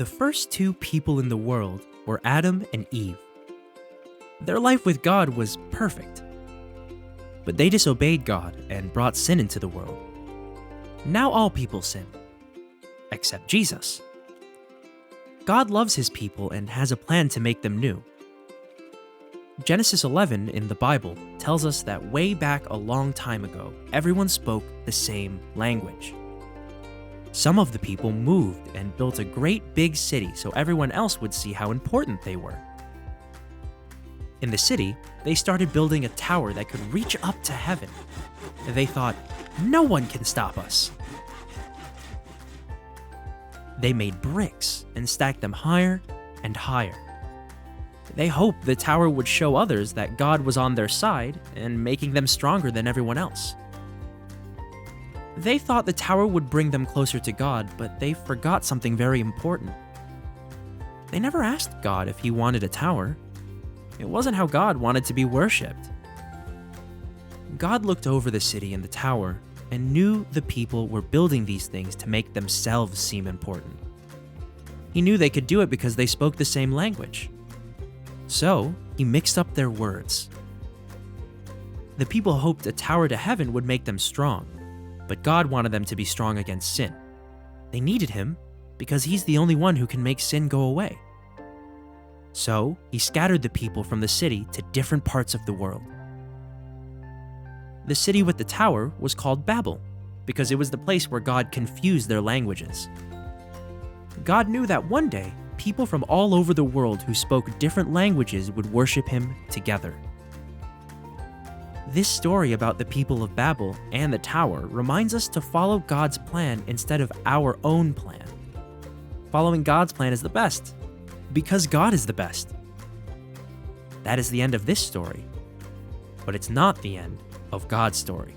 The first two people in the world were Adam and Eve. Their life with God was perfect. But they disobeyed God and brought sin into the world. Now all people sin, except Jesus. God loves his people and has a plan to make them new. Genesis 11 in the Bible tells us that way back a long time ago, everyone spoke the same language. Some of the people moved and built a great big city so everyone else would see how important they were. In the city, they started building a tower that could reach up to heaven. They thought, no one can stop us. They made bricks and stacked them higher and higher. They hoped the tower would show others that God was on their side and making them stronger than everyone else. They thought the tower would bring them closer to God, but they forgot something very important. They never asked God if he wanted a tower. It wasn't how God wanted to be worshipped. God looked over the city and the tower and knew the people were building these things to make themselves seem important. He knew they could do it because they spoke the same language. So, he mixed up their words. The people hoped a tower to heaven would make them strong, but God wanted them to be strong against sin. They needed him because he's the only one who can make sin go away. So, he scattered the people from the city to different parts of the world. The city with the tower was called Babel because it was the place where God confused their languages. God knew that one day, people from all over the world who spoke different languages would worship him together. This story about the people of Babel and the tower reminds us to follow God's plan instead of our own plan. Following God's plan is the best, because God is the best. That is the end of this story, but it's not the end of God's story.